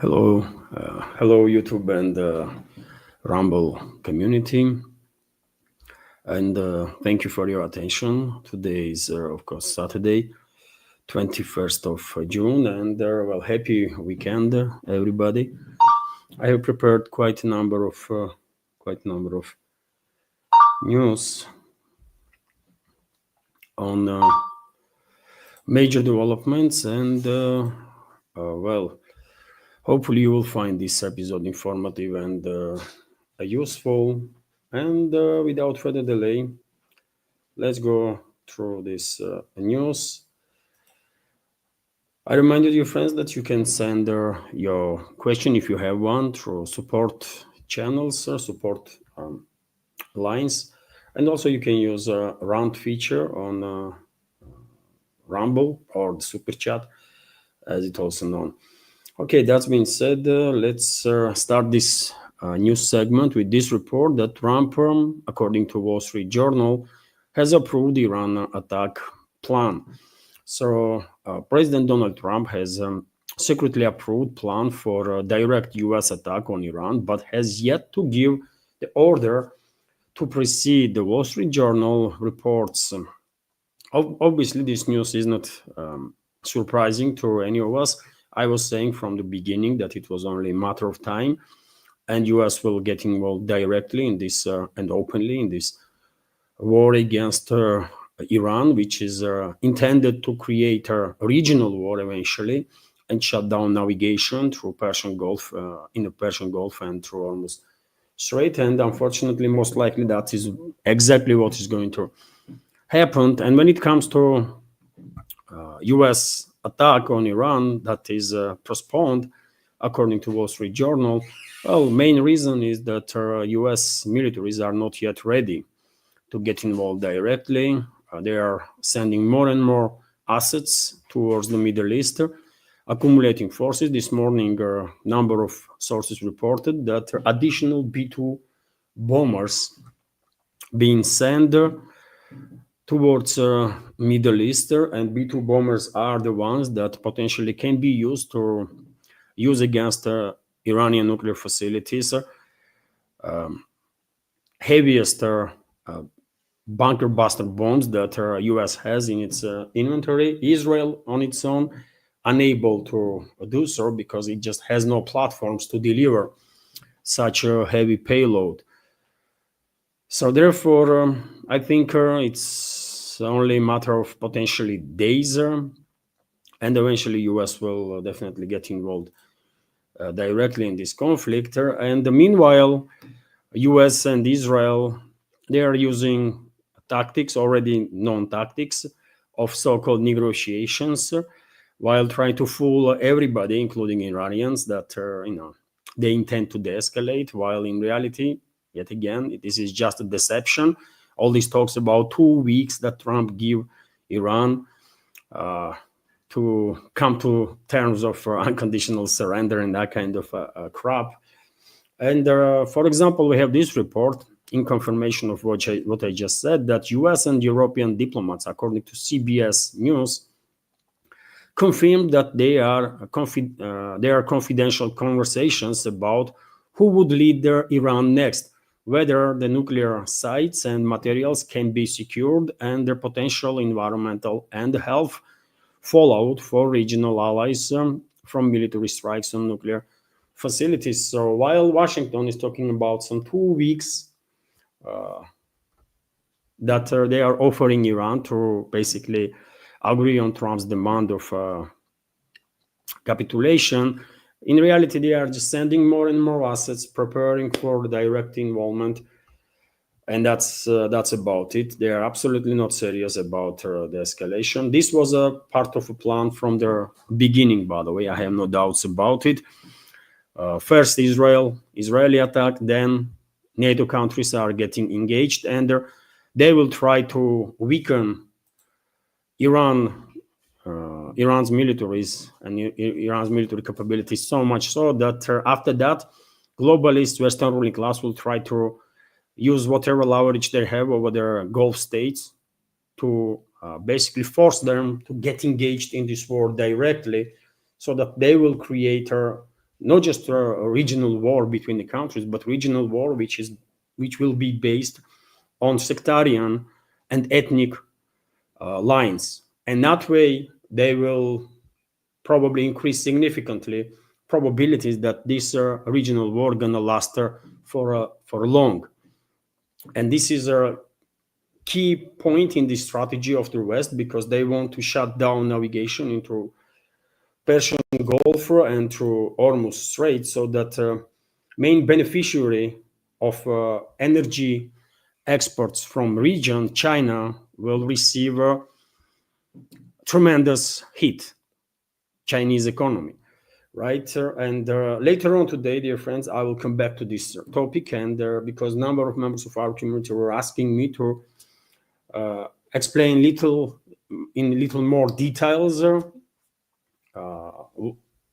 Hello YouTube and Rumble community, and thank you for your attention. Today is, of course, Saturday, 21st of June, and happy weekend, everybody. I have prepared quite a number of news on major developments, and hopefully you will find this episode informative and useful. And without further delay, let's go through this news. I reminded you, friends, that you can send your question if you have one through support channels or support lines, and also you can use a round feature on Rumble or the super chat, as it's also known. Okay, that's been said. Let's start this news segment with this report that Trump, according to Wall Street Journal, has approved the Iran attack plan. So President Donald Trump has secretly approved plan for a direct U.S. attack on Iran, but has yet to give the order to proceed. The Wall Street Journal reports. Obviously, this news is not surprising to any of us. I was saying from the beginning that it was only a matter of time, and U.S. will get involved directly in this and openly in this war against Iran, which is intended to create a regional war eventually and shut down navigation through Persian Gulf, in the Persian Gulf and through Hormuz Strait. And unfortunately, most likely that is exactly what is going to happen. And when it comes to U.S. attack on Iran that is postponed, according to Wall Street Journal, well, main reason is that U.S. militaries are not yet ready to get involved directly. They are sending more and more assets towards the Middle East, accumulating forces. This morning, a number of sources reported that additional B-2 bombers being sent towards Middle East, and B-2 bombers are the ones that potentially can be used to use against Iranian nuclear facilities. Heaviest bunker buster bombs that U.S. has in its inventory. Israel on its own unable to do so because it just has no platforms to deliver such a heavy payload. So therefore, I think it's only a matter of potentially days, and eventually U.S. will definitely get involved directly in this conflict. And meanwhile, U.S. and Israel, they are using tactics, already known tactics, of so-called negotiations, while trying to fool everybody, including Iranians, that they intend to de-escalate, while in reality, yet again, this is just a deception. All these talks about 2 weeks that Trump give Iran to come to terms of unconditional surrender and that kind of crap. And for example, we have this report in confirmation of what I just said, that US and European diplomats, according to CBS News, confirmed that they are confidential conversations about who would lead Iran next, whether the nuclear sites and materials can be secured, and their potential environmental and health fallout for regional allies from military strikes on nuclear facilities. So while Washington is talking about some 2 weeks that they are offering Iran to basically agree on Trump's demand of capitulation, in reality, they are just sending more and more assets, preparing for direct involvement, and that's about it. They are absolutely not serious about the escalation. This was a part of a plan from the beginning, by the way. I have no doubts about it. First, Israeli attack, then NATO countries are getting engaged, and they will try to weaken Iran's militaries and Iran's military capabilities so much so that after that, globalist Western ruling class will try to use whatever leverage they have over their Gulf states to basically force them to get engaged in this war directly, so that they will create not just a regional war between the countries, but regional war which will be based on sectarian and ethnic lines. And that way, they will probably increase significantly probabilities that this regional war gonna last for long. And this is a key point in the strategy of the West, because they want to shut down navigation into Persian Gulf and through Hormuz Strait, so that main beneficiary of energy exports from region, China, will receive a tremendous hit, Chinese economy, right? And later on today, dear friends, I will come back to this topic, and because a number of members of our community were asking me to explain in little more details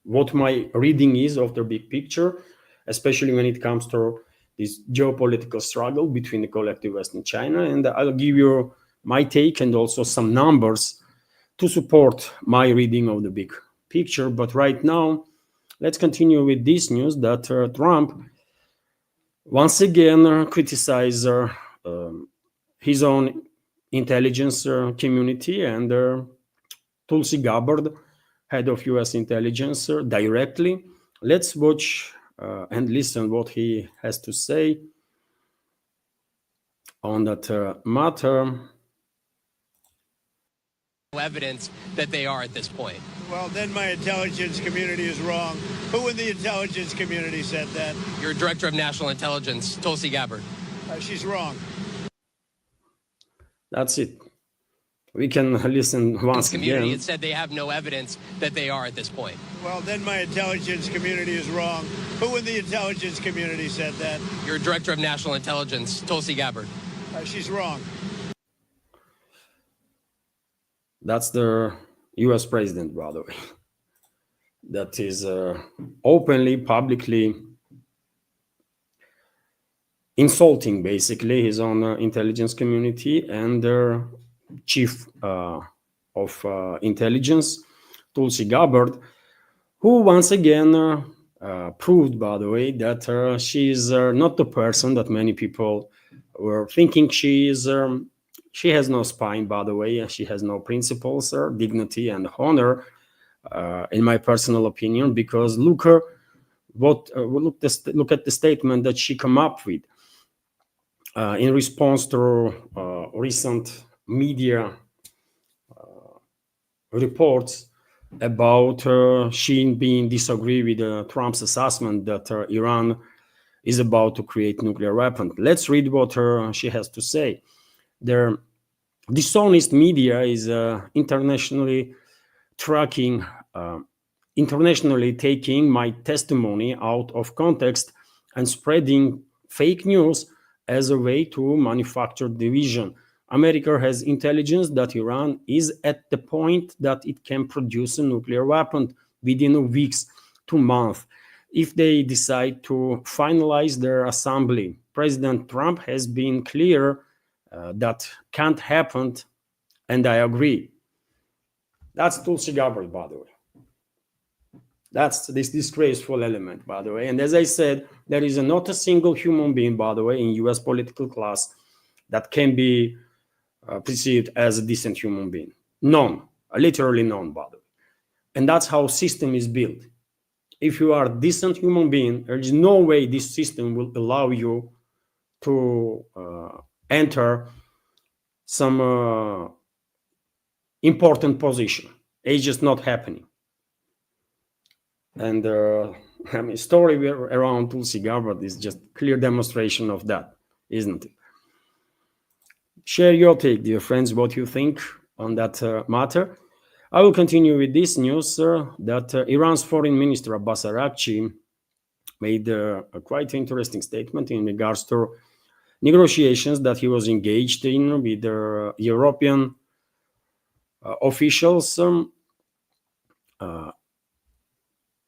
what my reading is of the big picture, especially when it comes to this geopolitical struggle between the collective West and China. And I'll give you my take and also some numbers to support my reading of the big picture. But right now, let's continue with this news that Trump once again criticized his own intelligence community, and Tulsi Gabbard, head of US intelligence, directly. Let's watch and listen what he has to say on that matter. Evidence that they are at this point. Well, then my intelligence community is wrong. Who in the intelligence community said that? Your director of national intelligence, Tulsi Gabbard. She's wrong. That's it. We can listen once community, again. It said they have no evidence that they are at this point. Well, then my intelligence community is wrong. Who in the intelligence community said that? Your director of national intelligence, Tulsi Gabbard. She's wrong. That's the US president, by the way, that is openly, publicly insulting basically his own intelligence community and their chief of intelligence, Tulsi Gabbard, who once again proved, by the way, that she is not the person that many people were thinking she is. She has no spine, by the way, and she has no principles, dignity, and honor, in my personal opinion. Because look at the statement that she come up with in response to recent media reports about she being disagree with Trump's assessment that Iran is about to create nuclear weapon. Let's read what she has to say. The dishonest media is internationally taking my testimony out of context and spreading fake news as a way to manufacture division. America has intelligence that Iran is at the point that it can produce a nuclear weapon within weeks to months if they decide to finalize their assembly. President Trump has been clear that can't happen, and I agree. That's Tulsi Gabbard, by the way. That's this disgraceful element, by the way. And as I said, there is not a single human being, by the way, in US political class that can be perceived as a decent human being. None, literally none, by the way. And that's how system is built. If you are a decent human being, there is no way this system will allow you to enter some important position. It's just not happening. And story around Tulsi Gabbard is just clear demonstration of that, isn't it? Share your take, dear friends, what you think on that matter. I will continue with this news that Iran's foreign minister Abbas Araghchi made a quite interesting statement in regards to negotiations that he was engaged in with the European officials.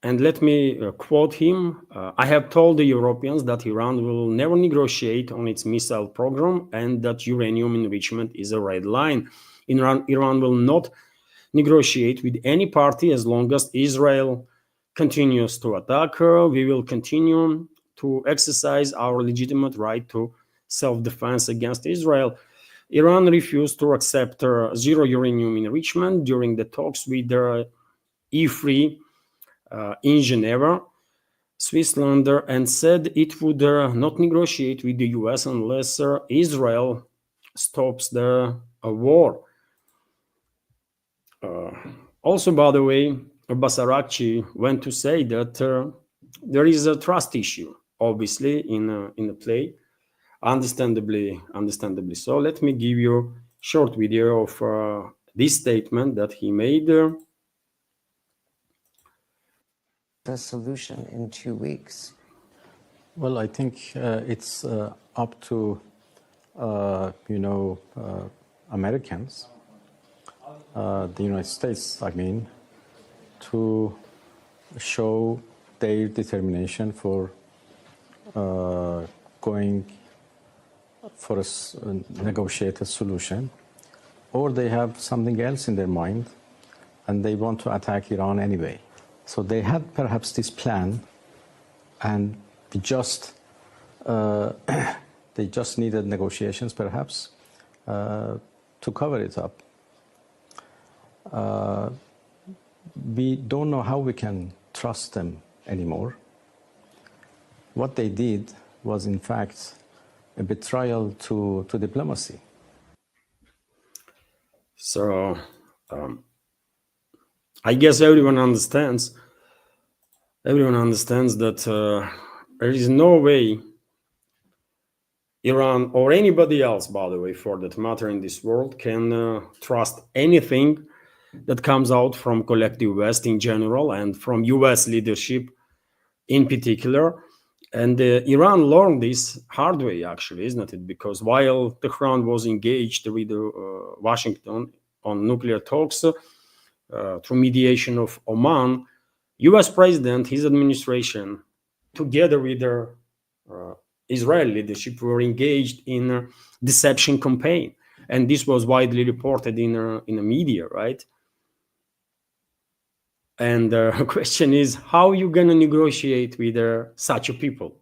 And let me quote him. I have told the Europeans that Iran will never negotiate on its missile program and that uranium enrichment is a red line. Iran will not negotiate with any party as long as Israel continues to attack, we will continue to exercise our legitimate right to self-defense against Israel. Iran refused to accept zero uranium enrichment during the talks with E3 in Geneva, Switzerland, and said it would not negotiate with the US unless Israel stops the war. Also, by the way, Arakci went to say that there is a trust issue, obviously, in the play. Understandably so. Let me give you a short video of this statement that he made. The solution in 2 weeks. Well, I think it's up to Americans, the United States, I mean, to show their determination for going for a negotiated solution, or they have something else in their mind and they want to attack Iran anyway. So they had perhaps this plan, and they just needed negotiations, perhaps, to cover it up. We don't know how we can trust them anymore. What they did was, in fact, a betrayal to diplomacy. So I guess everyone understands that there is no way Iran or anybody else, by the way, for that matter in this world, can trust anything that comes out from collective West in general and from US leadership in particular. And Iran learned this hard way, actually, isn't it? Because while Tehran was engaged with Washington on nuclear talks through mediation of Oman, US president, his administration, together with their Israeli leadership, were engaged in a deception campaign. And this was widely reported in the media, right? And the question is, how are you going to negotiate with such a people?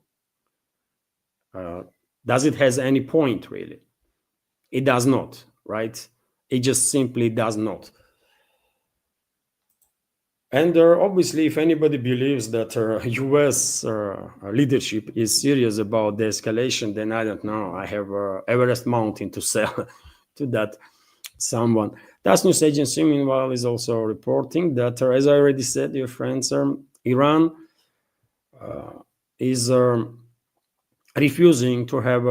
Does it has any point, really? It does not, right? It just simply does not. And obviously, if anybody believes that US leadership is serious about the escalation, then I don't know. I have Everest Mountain to sell to that someone. TASS news agency, meanwhile, is also reporting that, as I already said, dear friends, Iran is refusing to have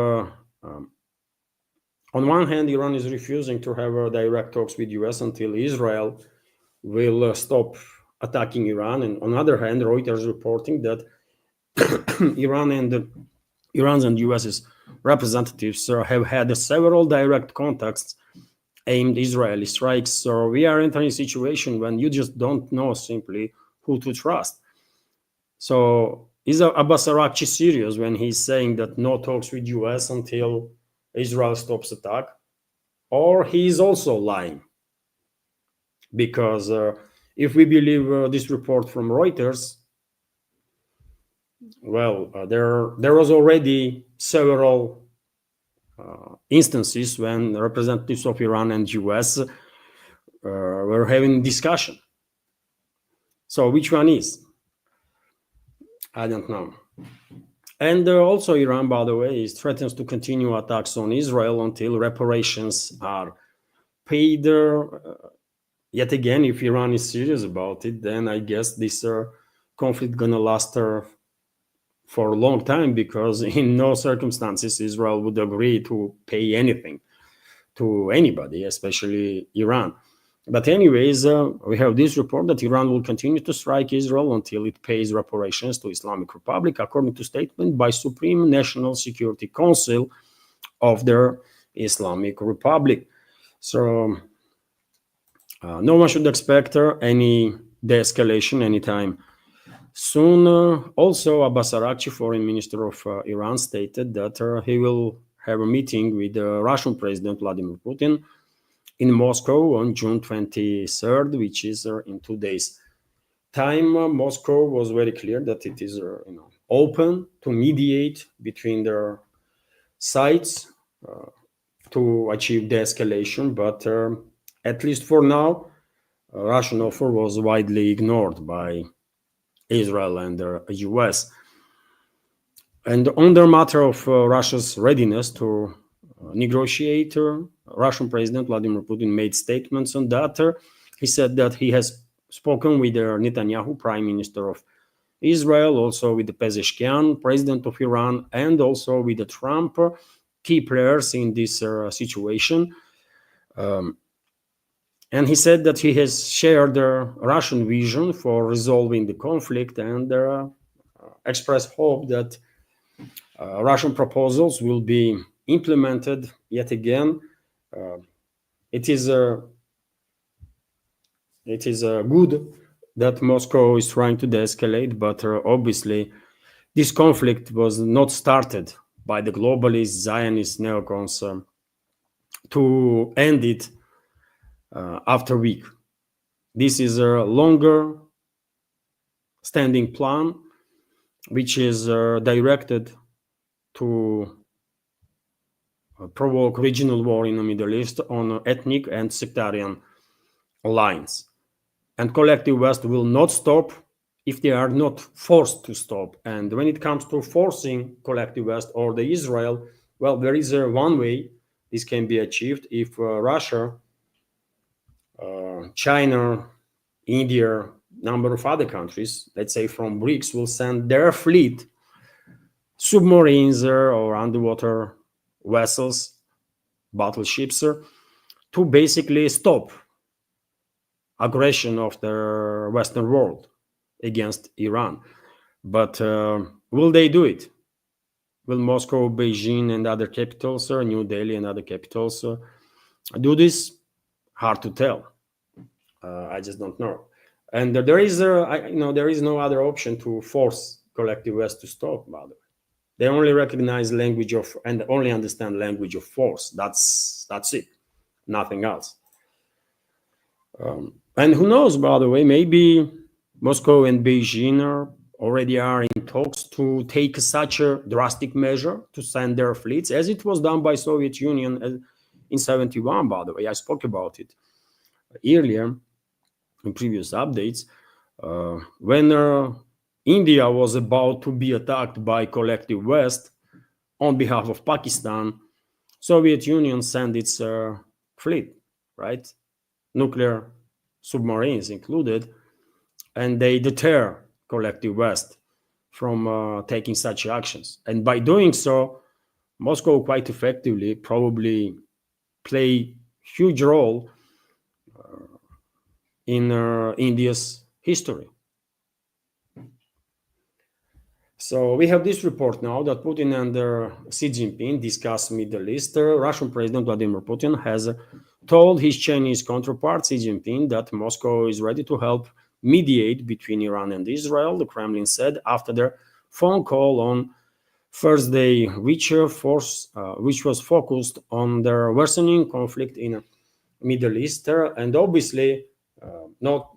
on one hand, Iran is refusing to have direct talks with US until Israel will stop attacking Iran. And on the other hand, Reuters reporting that Iran's and US's representatives have had several direct contacts aimed Israeli strikes. So we are entering a situation when you just don't know simply who to trust. So is Arakci serious when he's saying that no talks with US until Israel stops attack? Or he's also lying? Because if we believe this report from Reuters, well, there was already several instances when representatives of Iran and US were having discussion. So which one is? I don't know. And also Iran, by the way, threatens to continue attacks on Israel until reparations are paid. Yet again, if Iran is serious about it, then I guess this conflict gonna last for a long time, because in no circumstances Israel would agree to pay anything to anybody, especially Iran. But anyways, we have this report that Iran will continue to strike Israel until it pays reparations to Islamic Republic, according to statement by Supreme National Security Council of the Islamic Republic. So no one should expect any de-escalation anytime soon. Also, Arakci, foreign minister of Iran, stated that he will have a meeting with Russian President Vladimir Putin in Moscow on June 23rd, which is in 2 days' time, Moscow was very clear that it is open to mediate between their sides to achieve de-escalation, but at least for now, Russian offer was widely ignored by Israel and the US. And on the matter of Russia's readiness to negotiate, Russian President Vladimir Putin made statements on that. He said that he has spoken with Netanyahu, Prime Minister of Israel, also with the Pezeshkian, President of Iran, and also with the Trump, key players in this situation. And he said that he has shared the Russian vision for resolving the conflict and expressed hope that Russian proposals will be implemented yet again. It is good that Moscow is trying to de-escalate, but obviously this conflict was not started by the globalist Zionist neocons to end it after a week. This is a longer standing plan, which is directed to provoke regional war in the Middle East on ethnic and sectarian lines. And collective West will not stop if they are not forced to stop. And when it comes to forcing collective West or the Israel, well, there is one way this can be achieved if Russia, China, India, number of other countries, let's say from BRICS, will send their fleet, submarines or underwater vessels, battleships, to basically stop aggression of the Western world against Iran. But will they do it? Will Moscow, Beijing, and other capitals, New Delhi and other capitals, do this? Hard to tell. I just don't know. And there is no other option to force collective West to stop. By the way, they only recognize language of and only understand language of force. That's it, nothing else. And who knows? By the way, maybe Moscow and Beijing already are in talks to take such a drastic measure to send their fleets, as it was done by Soviet Union in '71. By the way, I spoke about it earlier in previous updates, when India was about to be attacked by collective West on behalf of Pakistan, Soviet Union sent its fleet, right? Nuclear submarines included, and they deter collective West from taking such actions. And by doing so, Moscow quite effectively probably play huge role in India's history. So we have this report now that Putin and Xi Jinping discuss Middle East. Russian President Vladimir Putin has told his Chinese counterpart Xi Jinping that Moscow is ready to help mediate between Iran and Israel, the Kremlin said after their phone call on Thursday, which was focused on the worsening conflict in Middle East. And obviously, not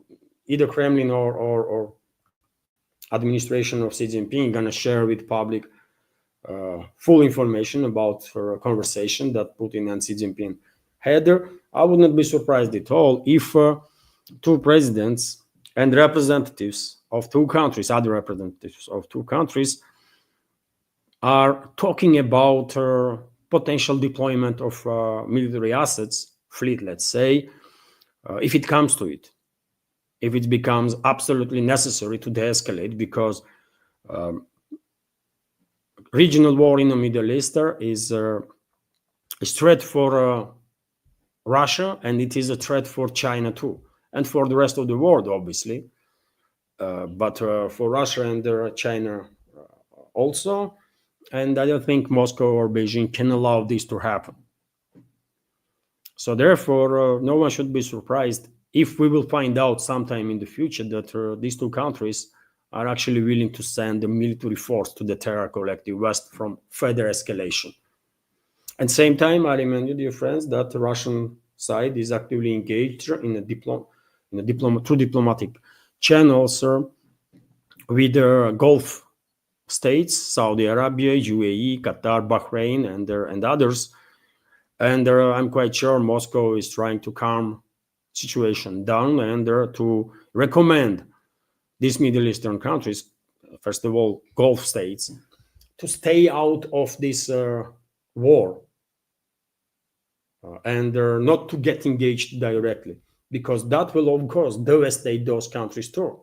either Kremlin or administration of Xi Jinping gonna share with public full information about her conversation that Putin and Xi Jinping had. I would not be surprised at all if two presidents and representatives of two countries, other representatives of two countries, are talking about potential deployment of military assets, fleet, let's say, if it comes to it. If it becomes absolutely necessary to de-escalate, because regional war in the Middle East is a threat for Russia, and it is a threat for China too, and for the rest of the world, obviously. But for Russia and China also, and I don't think Moscow or Beijing can allow this to happen. So therefore, no one should be surprised if we will find out sometime in the future that these two countries are actually willing to send a military force to deter collective West from further escalation. At the same time, I remind you, dear friends, that the Russian side is actively engaged in through diplomatic channels with the Gulf states, Saudi Arabia, UAE, Qatar, Bahrain, and others. And I'm quite sure Moscow is trying to calm situation down and to recommend these Middle Eastern countries, first of all, Gulf states, to stay out of this war and not to get engaged directly, because that will, of course, devastate those countries too.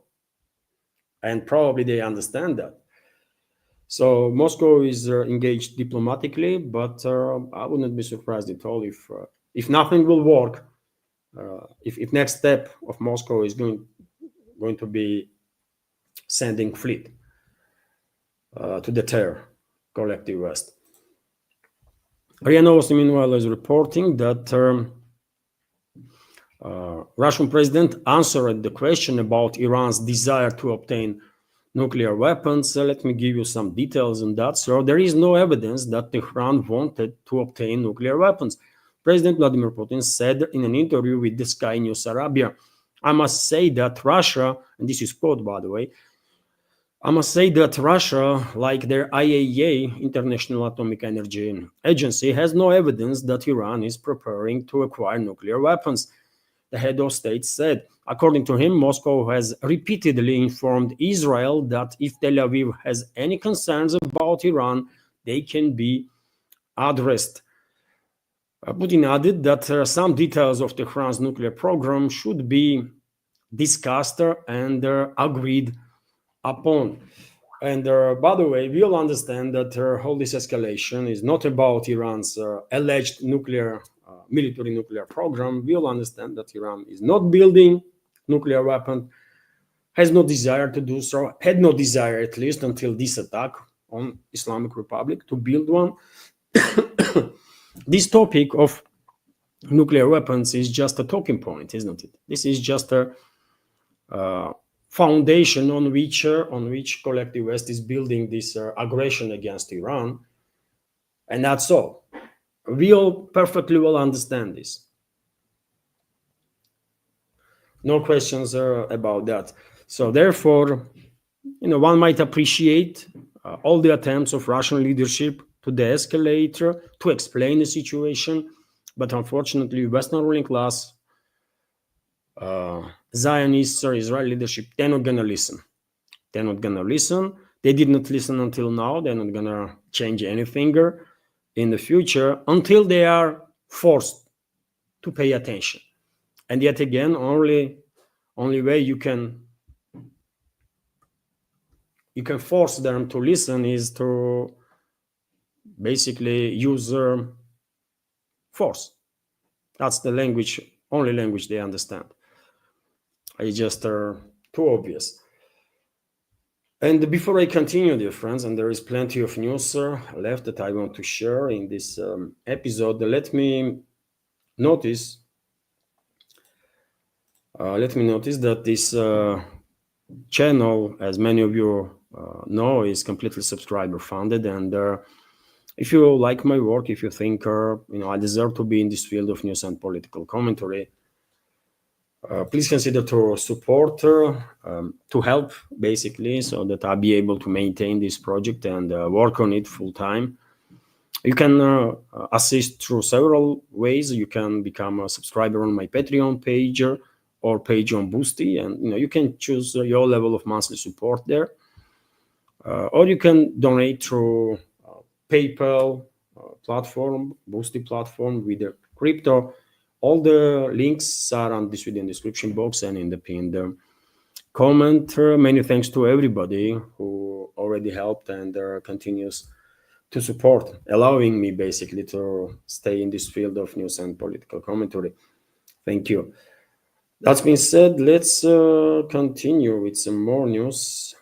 And probably they understand that. So Moscow is engaged diplomatically, but I wouldn't be surprised at all if nothing will work. If next step of Moscow is going to be sending fleet to deter collective West. RIA Novosti, meanwhile, is reporting that Russian president answered the question about Iran's desire to obtain nuclear weapons. Let me give you some details on that. So there is no evidence that Tehran wanted to obtain nuclear weapons. President Vladimir Putin said in an interview with the Sky News Arabia, I must say that Russia, and this is quote by the way, I must say that Russia, like their IAEA, International Atomic Energy Agency, has no evidence that Iran is preparing to acquire nuclear weapons. The head of state said, according to him, Moscow has repeatedly informed Israel that if Tel Aviv has any concerns about Iran, they can be addressed. Putin added that some details of Tehran's nuclear program should be discussed and agreed upon. And by the way, we all understand that all this escalation is not about Iran's alleged military nuclear program. We all understand that Iran is not building nuclear weapon, has no desire to do so, had no desire at least until this attack on Islamic Republic to build one. This topic of nuclear weapons is just a talking point, isn't it? This is just a foundation on which collective West is building this aggression against Iran, and that's all. We all perfectly well understand this. No questions about that. So therefore, one might appreciate all the attempts of Russian leadership to de-escalate, to explain the situation, but unfortunately, Western ruling class, Zionists or Israeli leadership, they're not gonna listen. They're not gonna listen. They did not listen until now. They're not gonna change anything in the future until they are forced to pay attention. And yet again, only way you can force them to listen is to basically use force. That's the only language they understand. It's just too obvious. And before I continue, dear friends, and there is plenty of news left that I want to share in this episode, let me notice that this channel, as many of you know, is completely subscriber funded. And if you like my work, if you think I deserve to be in this field of news and political commentary, please consider to support, to help, basically, so that I'll be able to maintain this project and work on it full time. You can assist through several ways. You can become a subscriber on my Patreon page or page on Boosty, and you can choose your level of monthly support there. Or you can donate through PayPal platform, Boosty platform with the crypto. All the links are on this video description box and in the pinned comment. Many thanks to everybody who already helped and continues to support, allowing me basically to stay in this field of news and political commentary. Thank you. That being said, let's continue with some more news.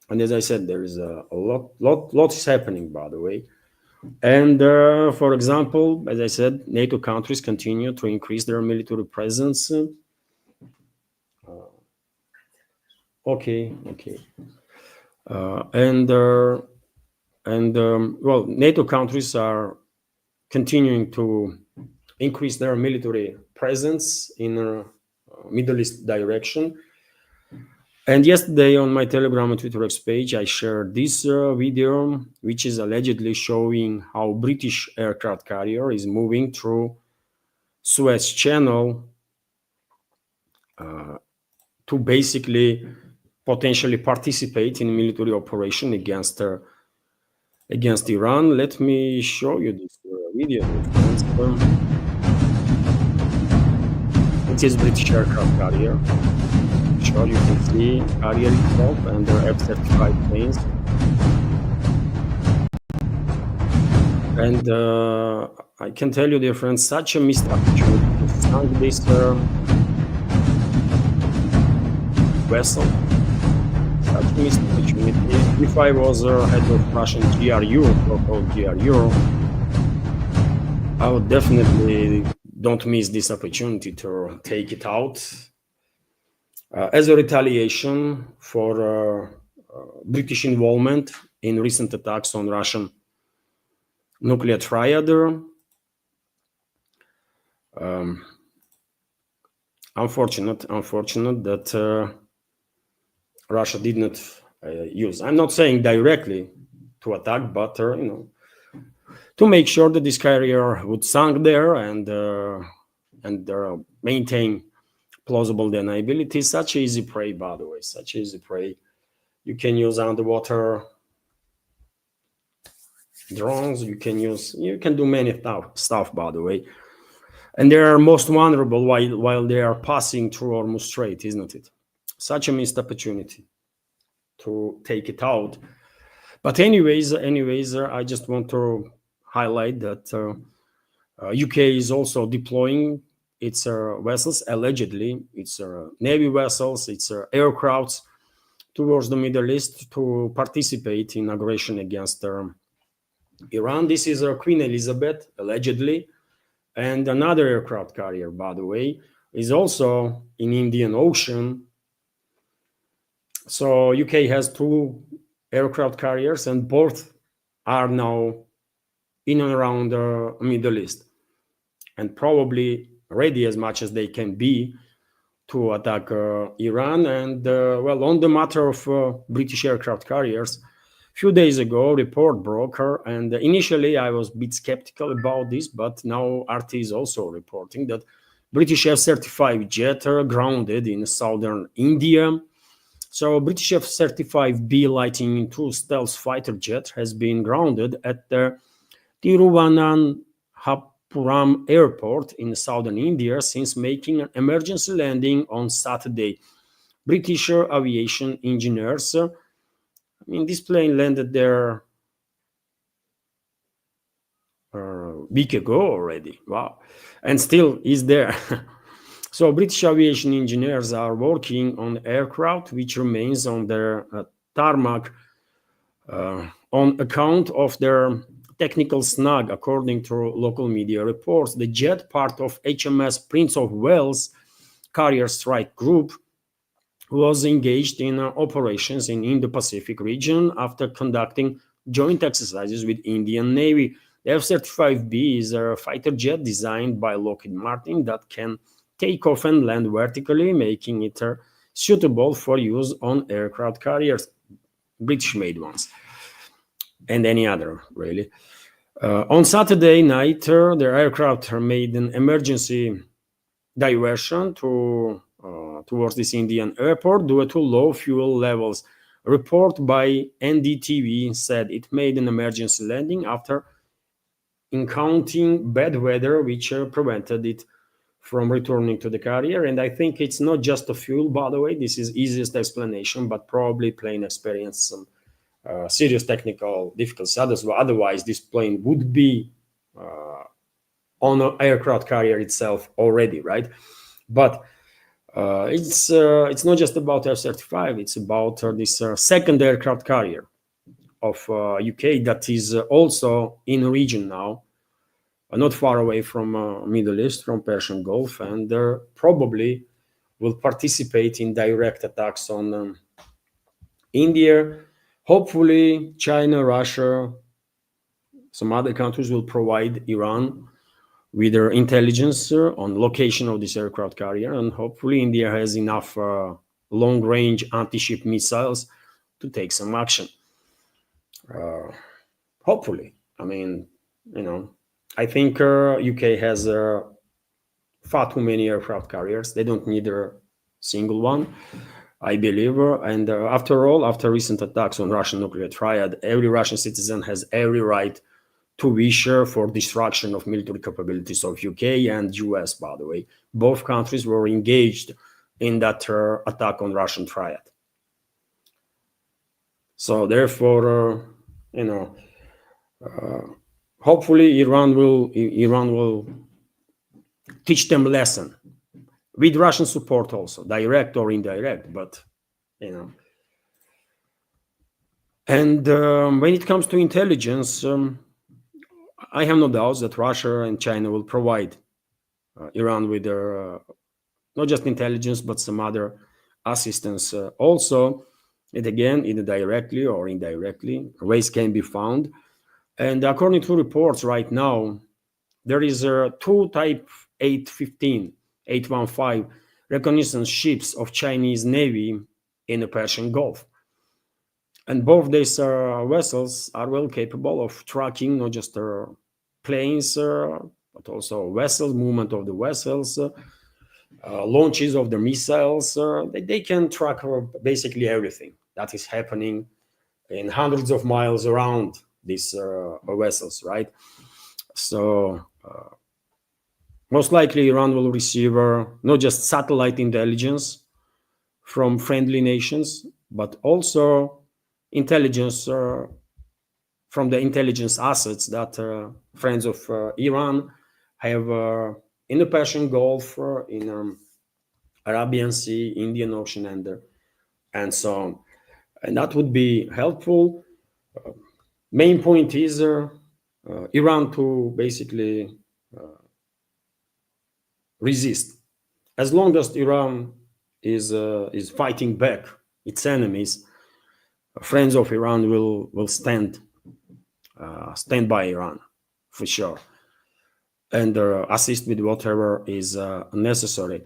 And as I said, there is a lot is happening, by the way. And for example, as I said, NATO countries continue to increase their military presence. Well, NATO countries are continuing to increase their military presence in Middle East direction. And yesterday on my Telegram and Twitter X page, I shared this video, which is allegedly showing how British aircraft carrier is moving through Suez Channel to basically potentially participate in military operation against Iran. Let me show you this video. It is British aircraft carrier. Sure, you can see carrier itself and their F-35 planes. And I can tell you, dear friends, such a missed opportunity to sunk this vessel. Such a missed opportunity. If I was head of Russian GRU, so-called GRU, I would definitely don't miss this opportunity to take it out as a retaliation for British involvement in recent attacks on Russian nuclear triad. Unfortunate that Russia did not use. I'm not saying directly to attack, but to make sure that this carrier would sink there and maintain plausible deniability. Such easy prey, by the way. Such easy prey. You can use underwater drones. You can do many stuff, by the way. And they are most vulnerable while they are passing through Hormuz Strait, isn't it? Such a missed opportunity to take it out. But anyways, I just want to highlight that UK is also deploying its vessels, allegedly, its Navy vessels, its aircrafts towards the Middle East to participate in aggression against Iran. This is Queen Elizabeth, allegedly. And another aircraft carrier, by the way, is also in Indian Ocean. So UK has 2 aircraft carriers, and both are now in and around the Middle East, and probably ready as much as they can be to attack Iran. And on the matter of British aircraft carriers, a few days ago, a report broke, and initially I was a bit skeptical about this, but now RT is also reporting that British F-35 jet are grounded in southern India. So British F-35B Lightning II stealth fighter jet has been grounded at the Tiruvananthapuram airport in southern India since making an emergency landing on Saturday. British aviation engineers, this plane landed there a week ago already. Wow. And still is there. So British aviation engineers are working on aircraft which remains on their tarmac on account of their technical snag, according to local media reports. The jet, part of HMS Prince of Wales carrier strike group, was engaged in operations in Indo-Pacific region after conducting joint exercises with Indian Navy. The F-35B is a fighter jet designed by Lockheed Martin that can take off and land vertically, making it suitable for use on aircraft carriers, British-made ones, and any other, really. On Saturday night, their aircraft made an emergency diversion towards this Indian airport due to low fuel levels. A report by NDTV said it made an emergency landing after encountering bad weather, which prevented it from returning to the carrier. And I think it's not just the fuel, by the way. This is easiest explanation, but probably plane experienced some serious technical difficulties. Otherwise, this plane would be on an aircraft carrier itself already, right? But it's not just about F-35. It's about this second aircraft carrier of UK that is also in the region now, not far away from Middle East, from Persian Gulf, and probably will participate in direct attacks on India. Hopefully, China, Russia, some other countries will provide Iran with their intelligence on location of this aircraft carrier, and hopefully India has enough long-range anti-ship missiles to take some action. Hopefully, I mean, I think UK has far too many aircraft carriers. They don't need a single one, I believe. And after all, after recent attacks on Russian nuclear triad, every Russian citizen has every right to wish for destruction of military capabilities of UK and US, by the way. Both countries were engaged in that attack on Russian triad. So therefore, hopefully Iran will teach them a lesson with Russian support also, direct or indirect, but And when it comes to intelligence, I have no doubts that Russia and China will provide Iran with their not just intelligence, but some other assistance also. And again, either directly or indirectly, ways can be found. And according to reports right now, there is two Type 815 reconnaissance ships of Chinese Navy in the Persian Gulf. And both these vessels are well capable of tracking not just planes, but also vessels, movement of the vessels, launches of the missiles. They can track basically everything that is happening in hundreds of miles around these vessels, right? So most likely Iran will receive not just satellite intelligence from friendly nations, but also intelligence from the intelligence assets that friends of Iran have in the Persian Gulf, in Arabian Sea, Indian Ocean, and so on. And that would be helpful. Main point is Iran to basically resist. As long as Iran is fighting back its enemies, friends of Iran will stand by Iran for sure, and assist with whatever is necessary.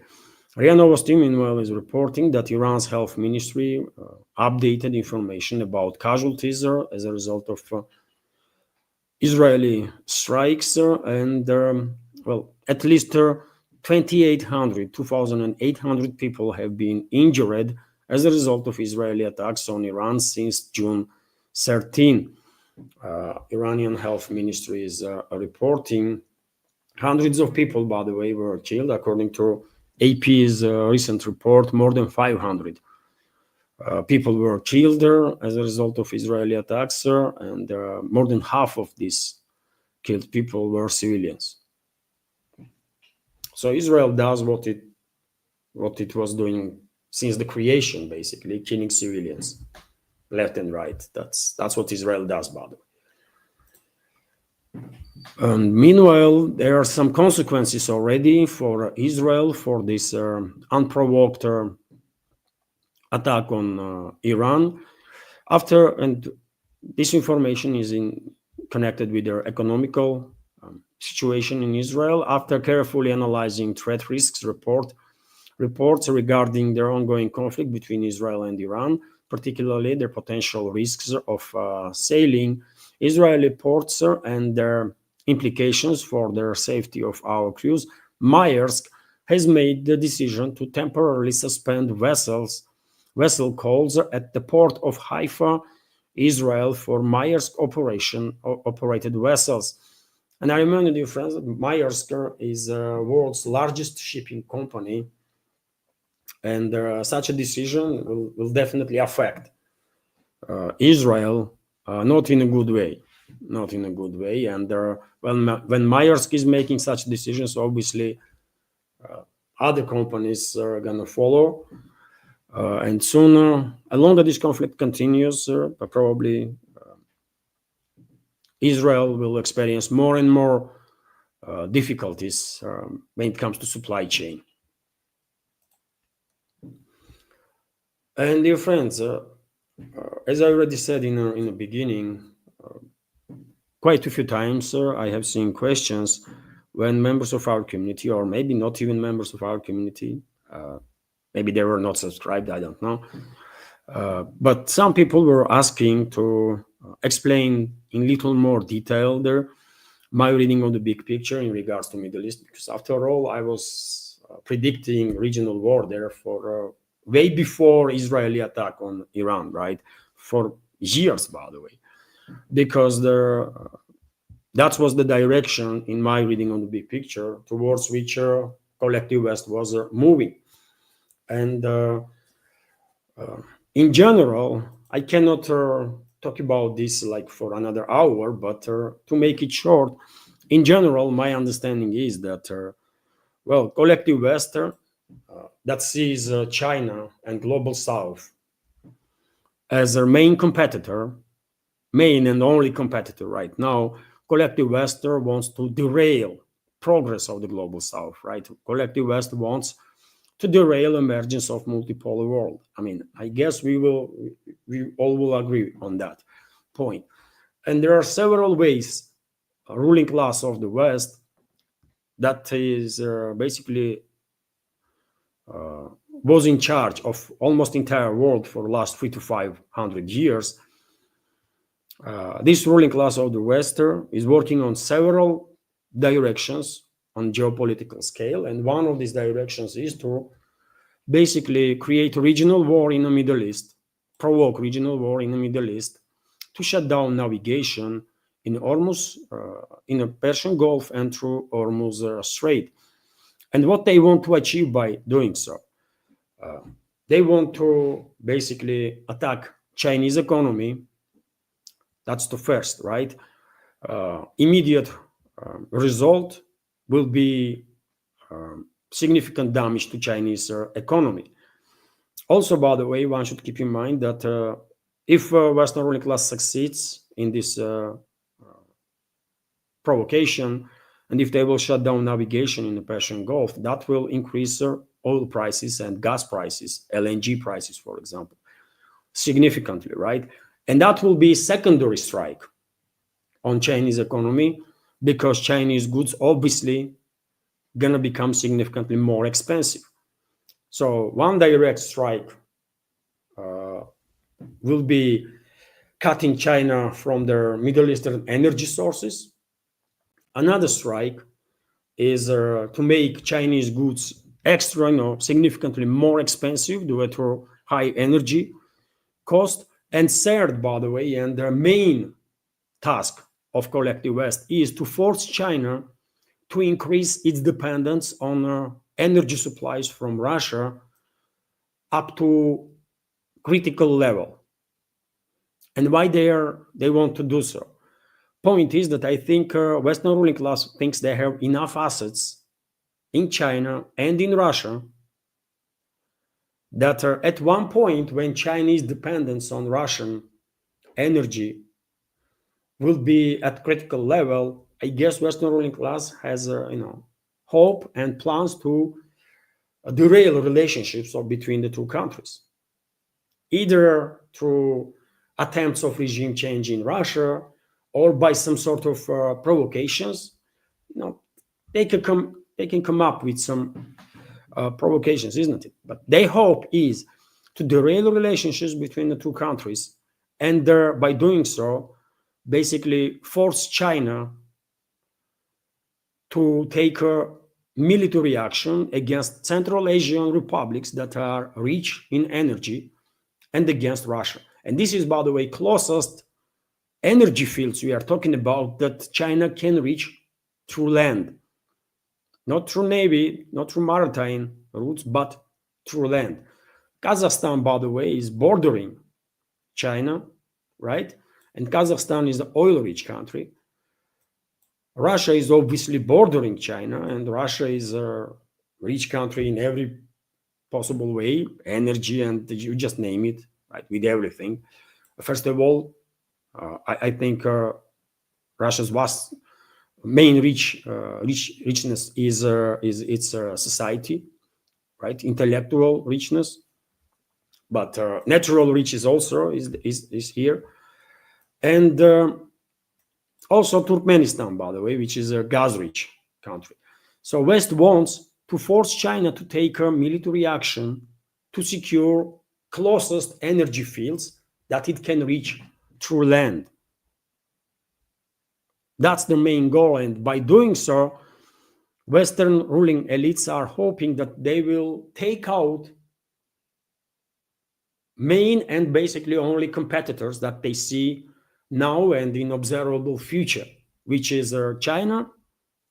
RIA Novosti, meanwhile, is reporting that Iran's health ministry updated information about casualties as a result of Israeli strikes, and well, at least 2,800 people have been injured as a result of Israeli attacks on Iran since June 13. Iranian health ministry is reporting hundreds of people, by the way, were killed. According to AP's recent report, more than 500 people were killed as a result of Israeli attacks, and more than half of these killed people were civilians. So Israel does what it was doing since the creation, basically, killing civilians left and right. That's what Israel does, by the way. And meanwhile, there are some consequences already for Israel for this unprovoked attack on Iran. And this information is connected with their economical situation in Israel. After carefully analyzing threat risks reports regarding their ongoing conflict between Israel and Iran, particularly their potential risks of sailing Israeli ports and their implications for their safety of our crews, Maersk has made the decision to temporarily suspend vessel calls at the port of Haifa, Israel, for Maersk operated vessels. And I remind you, friends, that Maersk is the world's largest shipping company, and such a decision will definitely affect Israel, not in a good way. And when Maersk is making such decisions, obviously other companies are going to follow. And sooner, the longer this conflict continues, probably Israel will experience more and more difficulties when it comes to supply chain. And dear friends, as I already said in the beginning, quite a few times I have seen questions when members of our community, or maybe not even members of our community, Maybe they were not subscribed, I don't know. But some people were asking to explain in little more detail my reading of the big picture in regards to Middle East, because after all, I was predicting regional war there for way before Israeli attack on Iran, right? For years, by the way, because that was the direction in my reading on the big picture towards which collective West was moving. And in general, I cannot talk about this like for another hour, but to make it short, in general, my understanding is that, well, collective West that sees China and Global South as their main competitor, main and only competitor right now, collective West wants to derail progress of the Global South, right? Collective West wants to derail emergence of multipolar world. I mean, I guess we all will agree on that point. And there are several ways ruling class of the West that is basically was in charge of almost entire world for the last 300 to 500 years. This ruling class of the West is working on several directions on geopolitical scale, and one of these directions is to basically create a regional war in the Middle East, provoke regional war in the Middle East, to shut down navigation in Hormuz, in the Persian Gulf and through Hormuz Strait. And what they want to achieve by doing so, they want to basically attack Chinese economy. That's the first, right? Immediate result will be significant damage to Chinese economy. Also, by the way, one should keep in mind that if Western ruling class succeeds in this provocation, and if they will shut down navigation in the Persian Gulf, that will increase oil prices and gas prices, LNG prices, for example, significantly, right? And that will be secondary strike on Chinese economy, because Chinese goods obviously gonna become significantly more expensive. So one direct strike will be cutting China from their Middle Eastern energy sources. Another strike is to make Chinese goods extra, significantly more expensive due to high energy cost. And third, by the way, and their main task of collective West is to force China to increase its dependence on energy supplies from Russia up to critical level. And why they want to do so? Point is that I think Western ruling class thinks they have enough assets in China and in Russia that at one point when Chinese dependence on Russian energy will be at critical level, I guess Western ruling class has hope and plans to derail relationships between the two countries, either through attempts of regime change in Russia or by some sort of provocations. They can come up with some provocations, isn't it? But their hope is to derail relationships between the two countries, and by doing so, basically force China to take a military action against Central Asian republics that are rich in energy and against Russia. And this is, by the way, closest energy fields we are talking about that China can reach through land. Not through navy, not through maritime routes, but through land. Kazakhstan, by the way, is bordering China, right? And Kazakhstan is an oil-rich country. Russia is obviously bordering China, and Russia is a rich country in every possible way, energy, and you just name it, right, with everything. First of all, I think Russia's vast main richness is its society, right? Intellectual richness, but natural riches also is here, and also Turkmenistan, by the way, which is a gas-rich country. So West wants to force China to take a military action to secure closest energy fields that it can reach through land. That's the main goal, and by doing so, Western ruling elites are hoping that they will take out main and basically only competitors that they see now and in observable future, which is China,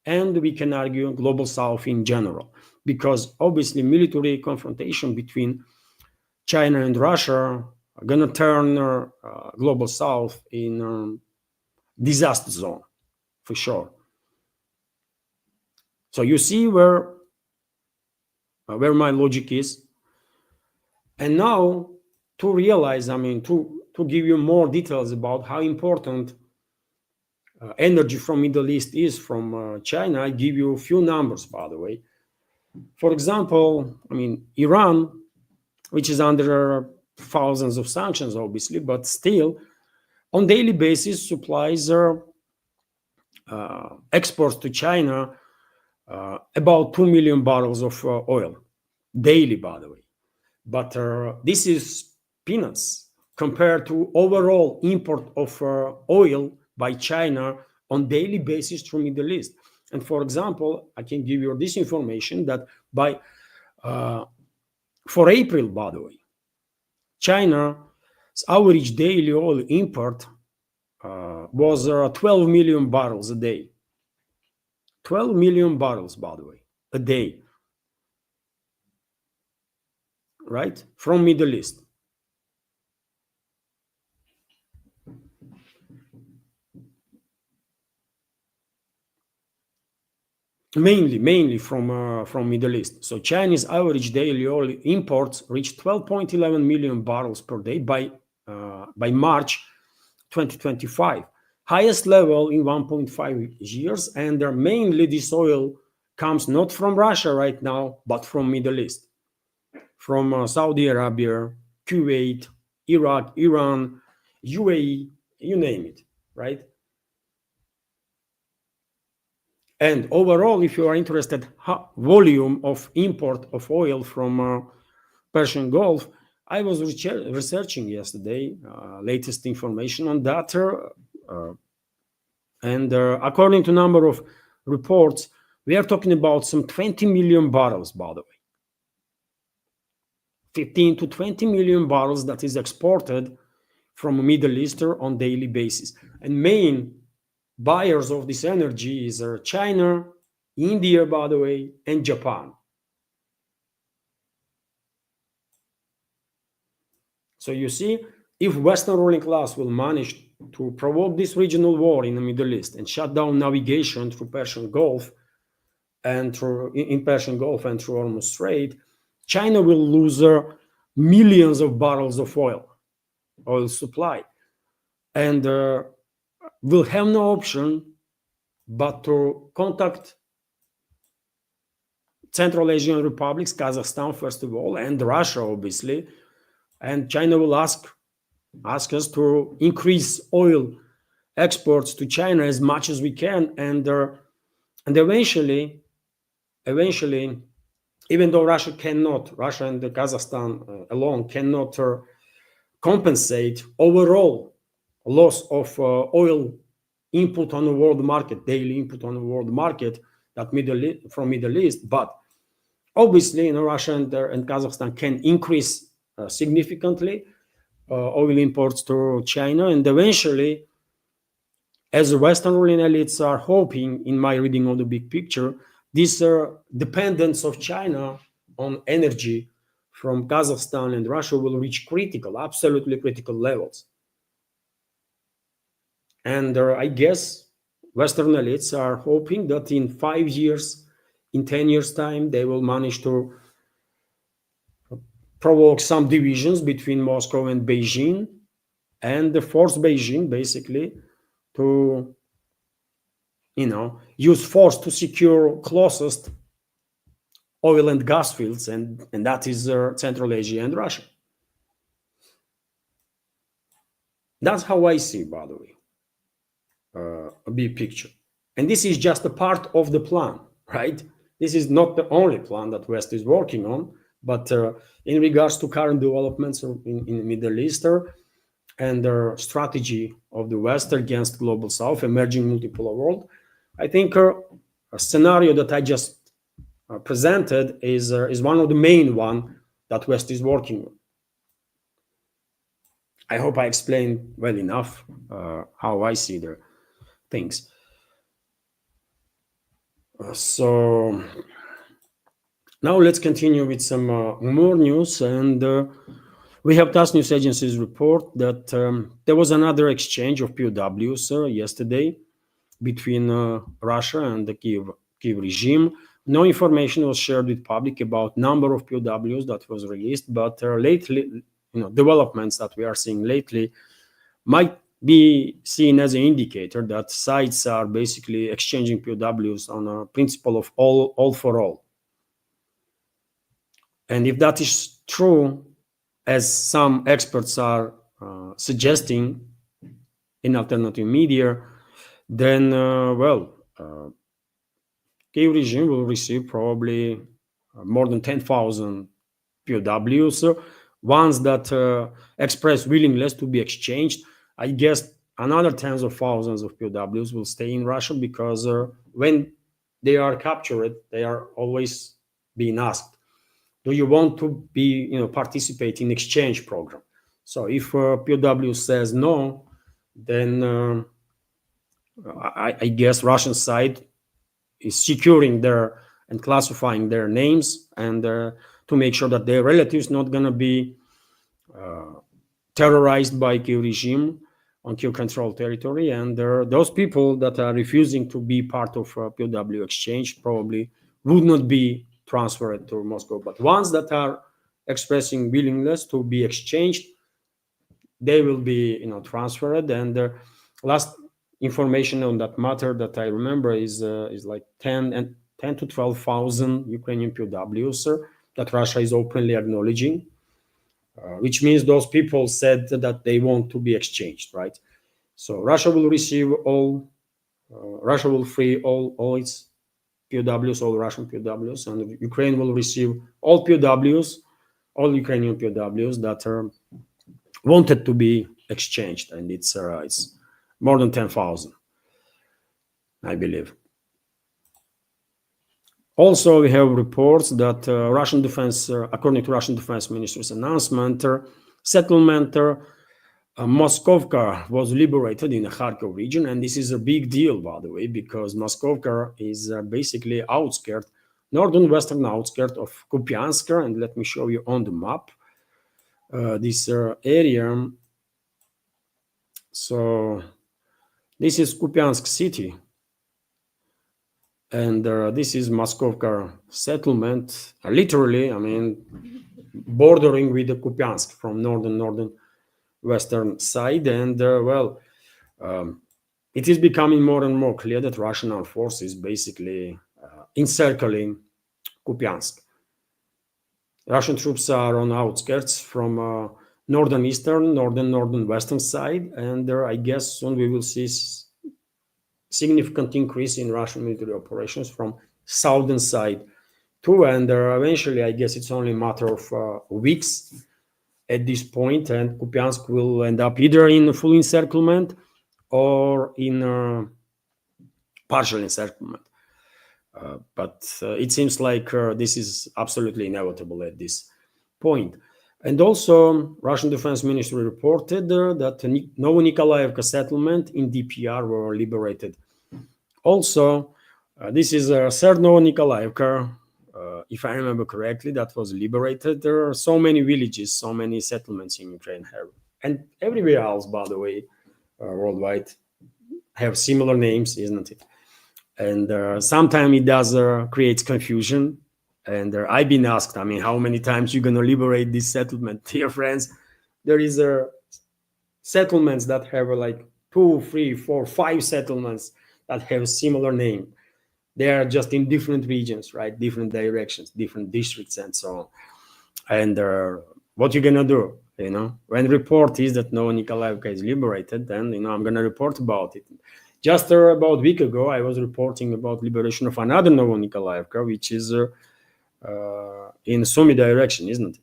and we can argue global South in general, because obviously military confrontation between China and Russia are going to turn global South in disaster zone, for sure. So you see where my logic is. And now to realize, I mean, to give you more details about how important energy from Middle East is from China, I give you a few numbers, by the way. For example, I mean, Iran, which is under thousands of sanctions, obviously, but still, on daily basis, supplies exports to China about 2 million barrels of oil daily, by the way. But this is peanuts compared to overall import of oil by China on daily basis through Middle East. And for example, I can give you this information that by for April, by the way, China's average daily oil import was 12 million barrels a day. 12 million barrels, by the way, a day, right, from Middle East. Mainly from Middle East. So Chinese average daily oil imports reached 12.11 million barrels per day by March 2025, highest level in 1.5 years. And mainly this oil comes not from Russia right now, but from Middle East, from Saudi Arabia, Kuwait, Iraq, Iran, UAE, you name it, right? And overall, if you are interested, volume of import of oil from Persian Gulf, I was researching yesterday latest information on that, and according to number of reports, we are talking about some 20 million barrels, by the way. 15 to 20 million barrels that is exported from Middle East on daily basis. And main buyers of this energy is China, India, by the way, and Japan. So you see, if Western ruling class will manage to provoke this regional war in the Middle East and shut down navigation through Persian Gulf and in Persian Gulf and through Hormuz Strait, China will lose millions of barrels of oil supply, and will have no option but to contact Central Asian republics, Kazakhstan first of all, and Russia obviously, and China will ask us to increase oil exports to China as much as we can, and eventually, even though Russia and Kazakhstan alone cannot compensate overall loss of oil input on the world market, daily input on the world market from Middle East, but obviously, Russia and Kazakhstan can increase significantly oil imports to China, and eventually, as the Western ruling elites are hoping, in my reading of the big picture, this dependence of China on energy from Kazakhstan and Russia will reach absolutely critical levels. And I guess Western elites are hoping that in 5 years, in 10 years' time, they will manage to provoke some divisions between Moscow and Beijing, and force Beijing basically to, use force to secure closest oil and gas fields, and that is Central Asia and Russia. That's how I see, by the way, a big picture. And this is just a part of the plan, right? This is not the only plan that West is working on. But in regards to current developments in the Middle East and the strategy of the West against global South, emerging multipolar world, I think a scenario that I just presented is one of the main one that West is working on. I hope I explained well enough how I see the things. So now let's continue with some more news. And we have TASS News Agency's report that there was another exchange of POWs yesterday between Russia and the Kiev regime. No information was shared with public about number of POWs that was released, but lately, developments that we are seeing lately might be seen as an indicator that sides are basically exchanging POWs on a principle of all for all. And if that is true, as some experts are suggesting in alternative media, then, Kiev regime will receive probably more than 10,000 POWs, ones that express willingness to be exchanged. I guess another tens of thousands of POWs will stay in Russia because when they are captured, they are always being asked, do you want to be, participate in exchange program? So if POW says no, then I guess Russian side is securing their and classifying their names and to make sure that their relatives not going to be terrorized by Kiev regime on Kiev controlled territory. And those people that are refusing to be part of POW exchange probably would not be transferred to Moscow. But ones that are expressing willingness to be exchanged, they will be transferred. And last information on that matter that I remember is like 10 to 12,000 Ukrainian POWs that Russia is openly acknowledging, which means those people said that they want to be exchanged, right? So Russia will receive Russia will free all its POWs, all Russian POWs, and Ukraine will receive all POWs, all Ukrainian POWs that are wanted to be exchanged, and it's more than 10,000, I believe. Also, we have reports that Russian defense, according to Russian defense minister's announcement, settlement Mosovka was liberated in the Kharkov region, and this is a big deal, by the way, because Mosovka is basically northern-western outskirt of Kupiansk, and let me show you on the map this area. So this is Kupiansk city, and this is Mosovka settlement, literally, I mean, bordering with the Kupiansk from northern western side. And it is becoming more and more clear that Russian armed forces basically encircling Kupiansk. Russian troops are on outskirts from northern western side, and I guess soon we will see significant increase in Russian military operations from southern side too, and eventually I guess it's only a matter of weeks at this point, and Kupiansk will end up either in full encirclement or in partial encirclement. But it seems like this is absolutely inevitable at this point. And also, Russian Defense Ministry reported that Novonikolayevka settlement in DPR were liberated. Also, this is third Novonikolayevka, if I remember correctly, that was liberated. There are so many villages, so many settlements in Ukraine have, and everywhere else, by the way, worldwide, have similar names, isn't it? And sometimes it does create confusion. And I've been asked, I mean, how many times you're going to liberate this settlement? Dear friends, there is settlements that have like 2, 3, 4, 5 settlements that have similar name. They are just in different regions, right? Different directions, different districts, and so on. And what you're going to do, when report is that Novonikolayevka is liberated, then, I'm going to report about it. Just about a week ago, I was reporting about liberation of another Novonikolayevka, which is in Sumy direction, isn't it?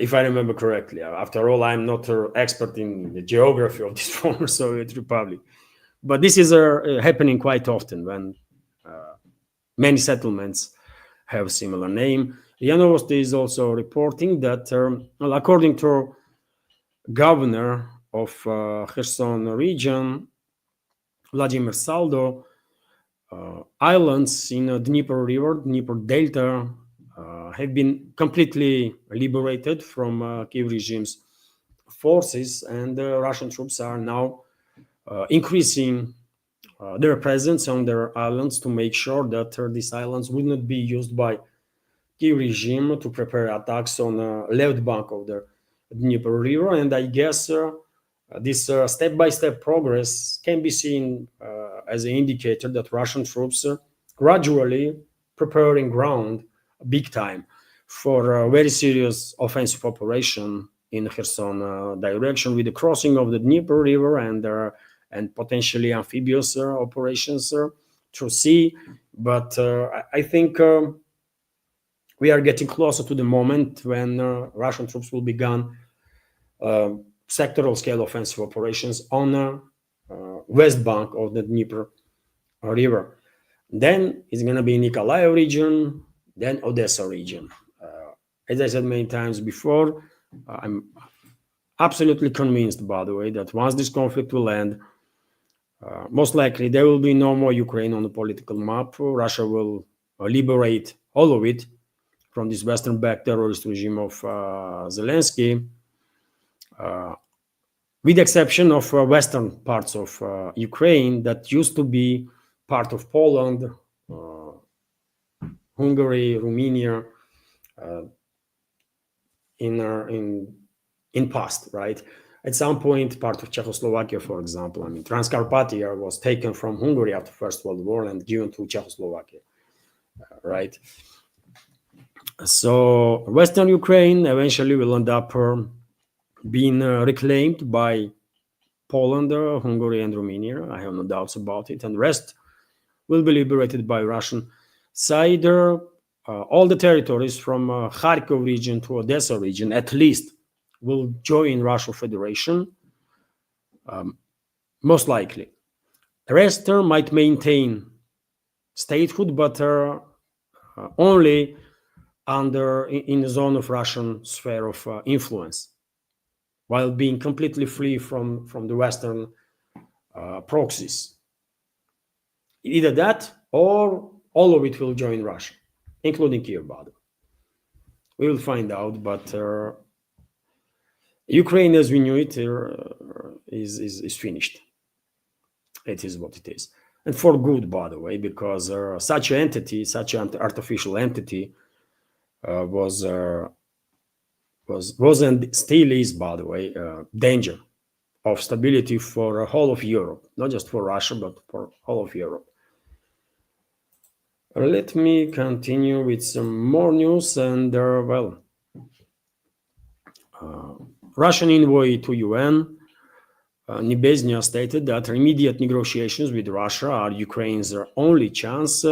If I remember correctly. After all, I'm not an expert in the geography of this former Soviet Republic. But this is happening quite often when many settlements have similar name. RIA Novosti is also reporting that, well, according to governor of Kherson region, Vladimir Saldo, islands in the Dnieper River, Dnieper Delta, have been completely liberated from Kiev regime's forces, and Russian troops are now increasing their presence on their islands to make sure that these islands will not be used by Kiev regime to prepare attacks on the left bank of the Dnieper River. And I guess this step-by-step progress can be seen as an indicator that Russian troops are gradually preparing ground big time for a very serious offensive operation in Kherson direction, with the crossing of the Dnieper River and potentially amphibious operations through sea. But I think we are getting closer to the moment when Russian troops will begin sectoral scale offensive operations on the west bank of the Dnieper River. Then it's going to be Nikolai region, then Odessa region. As I said many times before, I'm absolutely convinced, by the way, that once this conflict will end, most likely there will be no more Ukraine on the political map. Russia will liberate all of it from this Western-backed terrorist regime of Zelensky, with the exception of western parts of Ukraine that used to be part of Poland, Hungary, Romania, in past, right? At some point, part of Czechoslovakia, for example. I mean, Transcarpathia was taken from Hungary after First World War and given to Czechoslovakia, right? So Western Ukraine eventually will end up being reclaimed by Poland, Hungary, and Romania. I have no doubts about it. And the rest will be liberated by Russian side. All the territories from Kharkov region to Odessa region, at least, will join Russian Federation, most likely. The rest might maintain statehood, but only in the zone of Russian sphere of influence, while being completely free from the Western proxies. Either that or all of it will join Russia, including Kiev, by the way. We will find out, but Ukraine, as we knew it, is finished. It is what it is, and for good, by the way, because such an entity, such an artificial entity, was and still is, by the way, danger of stability for the whole of Europe, not just for Russia, but for all of Europe. Let me continue with some more news, and Russian envoy to UN, Nebezhnya, stated that immediate negotiations with Russia are Ukraine's only chance.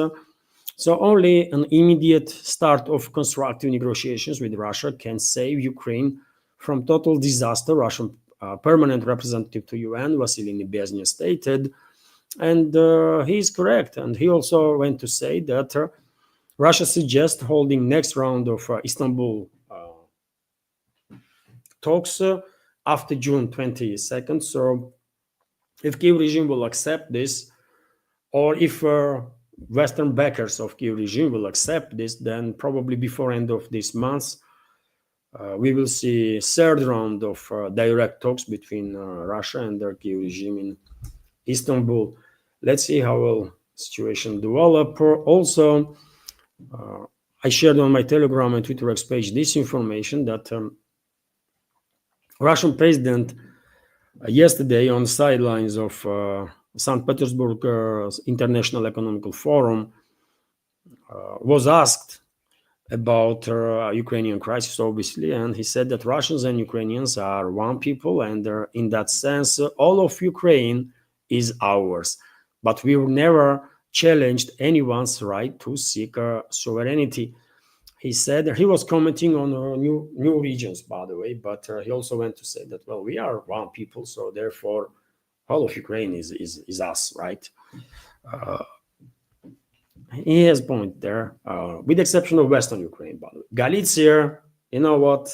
So only an immediate start of constructive negotiations with Russia can save Ukraine from total disaster, Russian permanent representative to UN, Vasily Nebezhnya, stated. And he is correct. And he also went to say that Russia suggests holding next round of Istanbul talks after June 22nd. So if Kyiv regime will accept this, or if Western backers of Kyiv regime will accept this, then probably before end of this month, we will see third round of direct talks between Russia and their Kyiv regime in Istanbul. Let's see how will situation develop. Also, I shared on my Telegram and Twitter X page this information that Russian president yesterday on the sidelines of St. Petersburg International Economical Forum was asked about Ukrainian crisis, obviously, and he said that Russians and Ukrainians are one people, and in that sense, all of Ukraine is ours. But we will never challenged anyone's right to seek sovereignty. He said he was commenting on new regions, by the way, but he also went to say that, well, we are one people, so therefore all of Ukraine is us, right? He has a point there, with the exception of Western Ukraine, by the way. Galicia, you know what?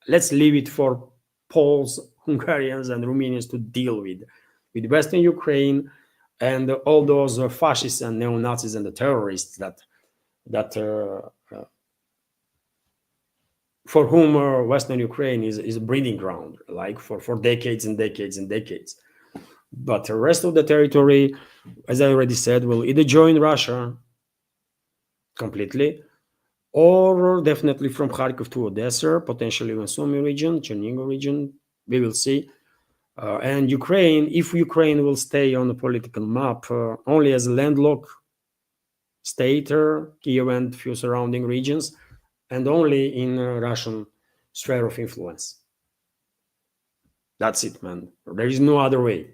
Let's leave it for Poles, Hungarians, and Romanians to deal with Western Ukraine and all those fascists and neo-Nazis and the terrorists that for whom Western Ukraine is a breeding ground, like for decades and decades and decades. But the rest of the territory, as I already said, will either join Russia completely, or definitely from Kharkiv to Odessa, potentially even Sumy region, Chernihiv region, we will see. And Ukraine, if Ukraine will stay on the political map only as a landlocked state, Kiev and few surrounding regions, and only in Russian sphere of influence. That's it, man. There is no other way.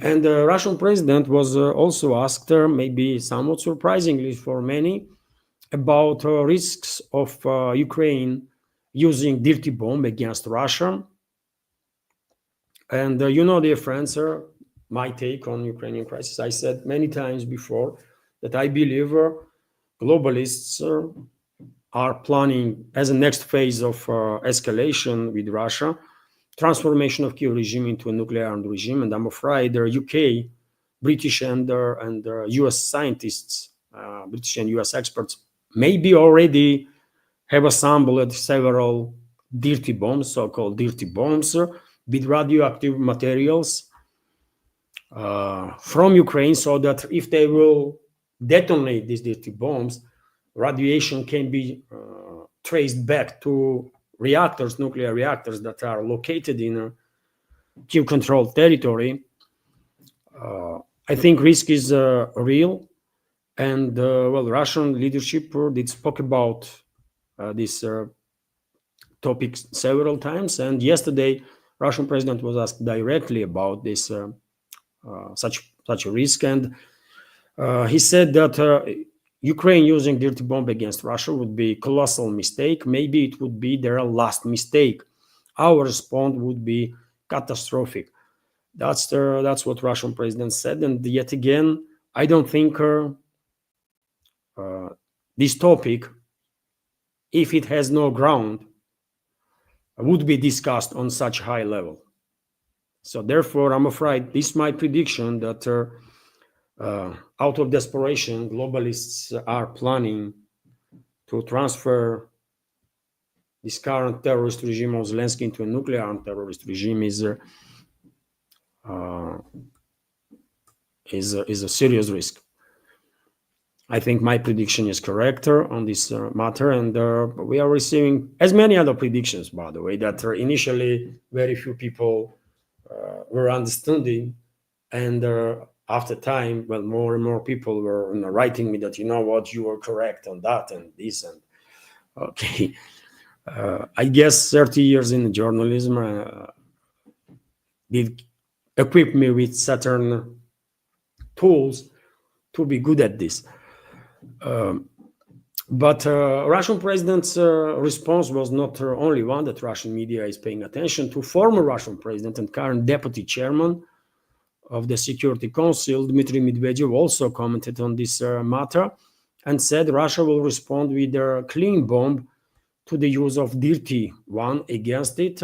And the Russian president was also asked, maybe somewhat surprisingly for many, about risks of Ukraine using dirty bomb against Russia. And you know, dear friends, my take on Ukrainian crisis. I said many times before that I believe globalists are planning as a next phase of escalation with Russia, transformation of Kiev regime into a nuclear armed regime. And I'm afraid the UK, British and US scientists, British and US experts, maybe already have assembled several dirty bombs, so-called dirty bombs, with radioactive materials from Ukraine, so that if they will detonate these dirty bombs, radiation can be traced back to reactors, nuclear reactors that are located in Kiev-controlled territory. I think risk is real, and well, Russian leadership did spoke about this topic several times. And yesterday, Russian president was asked directly about this such a risk, and he said that Ukraine using dirty bomb against Russia would be a colossal mistake. Maybe it would be their last mistake. Our response would be catastrophic. That's what Russian president said. And yet again, I don't think this topic, if it has no ground, would be discussed on such high level. So therefore, I'm afraid this is my prediction that out of desperation, globalists are planning to transfer this current terrorist regime of Zelensky into a nuclear armed terrorist regime is a serious risk. I think my prediction is correct on this matter, and we are receiving as many other predictions, by the way, that initially very few people were understanding, and after time, well, more and more people were writing me that, you know what, you were correct on that and this, and okay. I guess 30 years in journalism did equip me with certain tools to be good at this. But Russian president's response was not only one that Russian media is paying attention to. Former Russian president and current deputy chairman of the Security Council, Dmitry Medvedev, also commented on this matter and said Russia will respond with a clean bomb to the use of dirty one against it.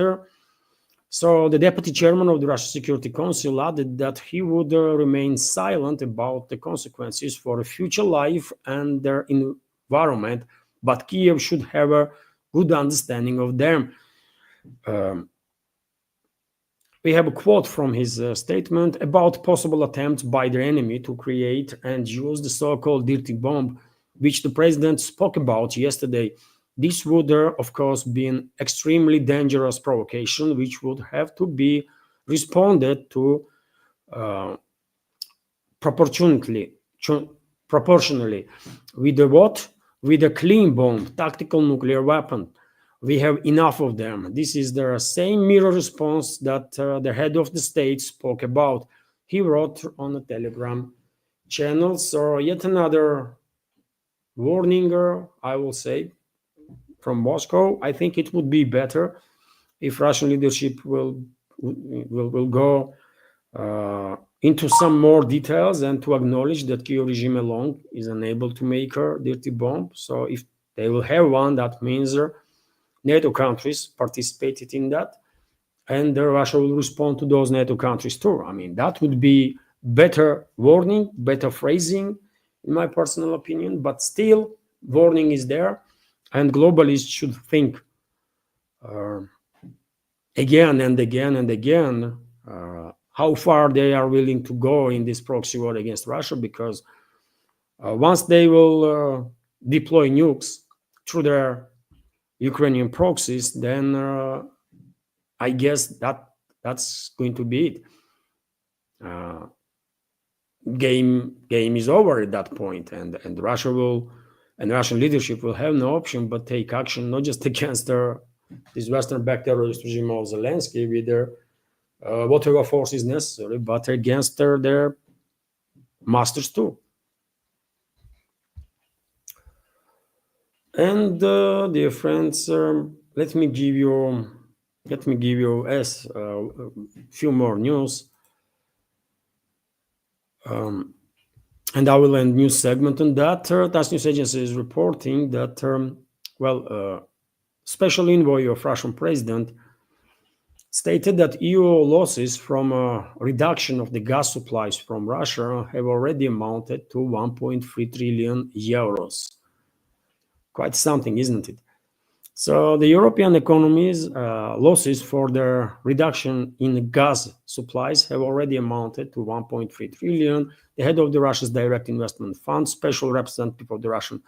So the deputy chairman of the Russian Security Council added that he would remain silent about the consequences for future life and their environment, but Kiev should have a good understanding of them. We have a quote from his statement about possible attempts by the enemy to create and use the so-called dirty bomb, which the president spoke about yesterday. This would, of course, be an extremely dangerous provocation, which would have to be responded to proportionally. With the what? With a clean bomb, tactical nuclear weapon. We have enough of them. This is the same mirror response that the head of the state spoke about. He wrote on a Telegram channels are yet another warning, I will say, from Moscow. I think it would be better if Russian leadership will go into some more details and to acknowledge that Kyiv regime alone is unable to make a dirty bomb. So if they will have one, that means NATO countries participated in that, and Russia will respond to those NATO countries too. I mean, that would be better warning, better phrasing, in my personal opinion, but still warning is there, and globalists should think again and again and again how far they are willing to go in this proxy war against Russia, because once they will deploy nukes through their Ukrainian proxies, then I guess that's going to be it. Game is over at that point, and Russian leadership will have no option but take action, not just against this Western-backed terrorist regime of Zelensky with their whatever force is necessary, but against their masters too. And dear friends, let me give you a few more news, and I will end news segment on that. TASS News Agency is reporting that special envoy of Russian president stated that EU losses from a reduction of the gas supplies from Russia have already amounted to 1.3 trillion euros. Quite something, isn't it? So the European economies' losses for their reduction in gas supplies have already amounted to 1.3 trillion. The head of the Russia's Direct Investment Fund, special representative of the Russian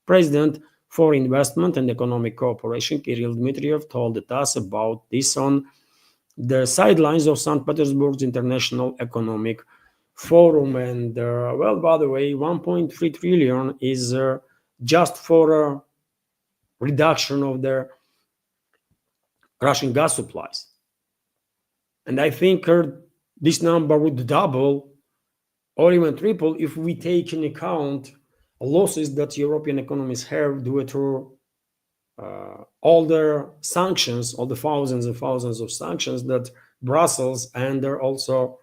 president for investment and economic cooperation, Kirill Dmitriev, told us about this on the sidelines of St. Petersburg's International Economic Forum. And by the way, 1.3 trillion is just for reduction of their Russian gas supplies. And I think this number would double or even triple if we take into account losses that European economies have due to all their sanctions, all the thousands and thousands of sanctions that Brussels and also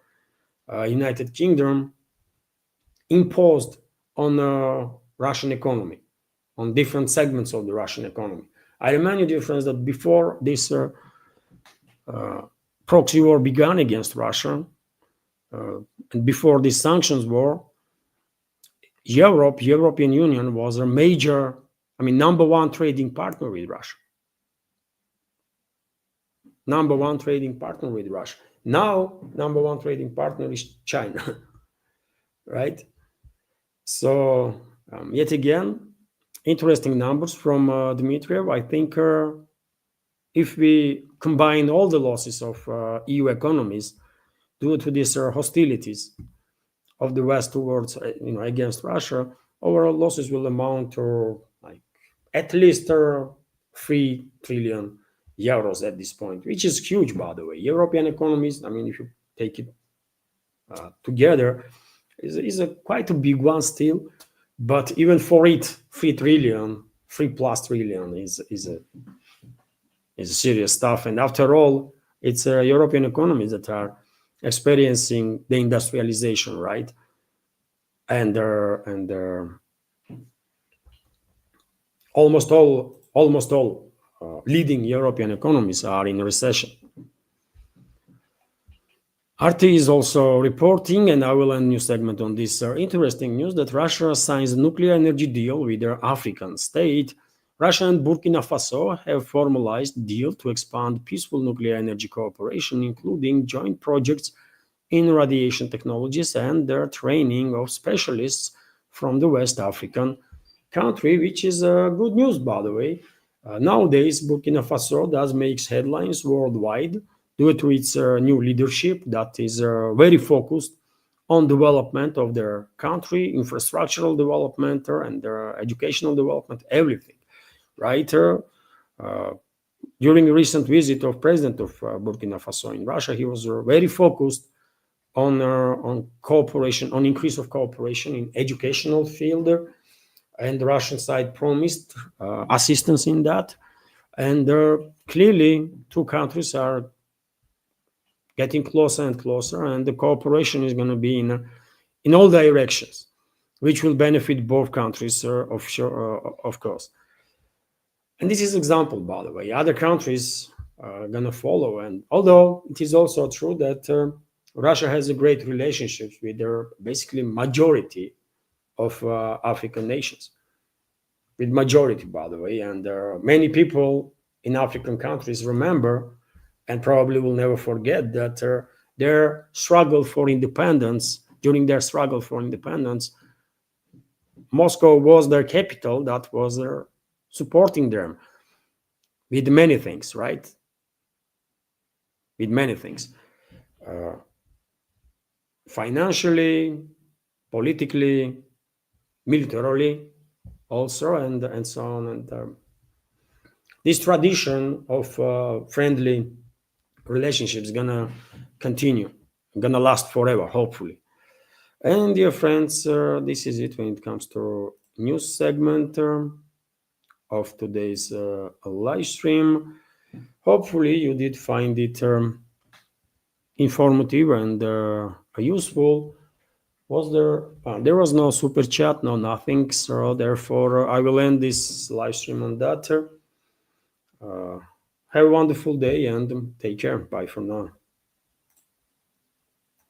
United Kingdom imposed on the Russian economy, on different segments of the Russian economy. I remind you, dear friends, that before this proxy war began against Russia, and before this sanctions war, European Union was a major, number one trading partner with Russia. Number one trading partner with Russia. Now, number one trading partner is China, right? So, yet again, interesting numbers from Dmitriev. I think if we combine all the losses of EU economies due to these hostilities of the West towards, against Russia, overall losses will amount to at least 3 trillion euros at this point, which is huge, by the way. European economies, if you take it together, is quite a big one still. But even for it, 3 trillion is serious stuff. And after all, it's European economies that are experiencing the industrialization, right? And almost all leading European economies are in recession. RT is also reporting, and I will end new segment on this interesting news, that Russia signs a nuclear energy deal with their African state. Russia and Burkina Faso have formalized a deal to expand peaceful nuclear energy cooperation, including joint projects in radiation technologies and their training of specialists from the West African country, which is good news, by the way. Nowadays, Burkina Faso does make headlines worldwide due to its new leadership that is very focused on development of their country, infrastructural development and their educational development, everything, right? During a recent visit of President of Burkina Faso in Russia, he was very focused on cooperation, on increase of cooperation in educational field, and the Russian side promised assistance in that. And clearly, two countries are getting closer and closer, and the cooperation is going to be in all directions, which will benefit both countries, of course. And this is example, by the way. Other countries are going to follow. And although it is also true that Russia has a great relationship with their basically majority of African nations, with majority, by the way. And many people in African countries remember and probably will never forget that their struggle for independence, during their struggle for independence, Moscow was their capital that was supporting them with many things, right? With many things. Financially, politically, militarily, also, and so on. And this tradition of friendly relationships is gonna continue, gonna last forever, hopefully. And dear friends, this is it when it comes to news segment of today's live stream. Hopefully you did find it informative and useful. Was there? There was no super chat, no nothing. So therefore, I will end this live stream on that. Have a wonderful day and take care. Bye for now.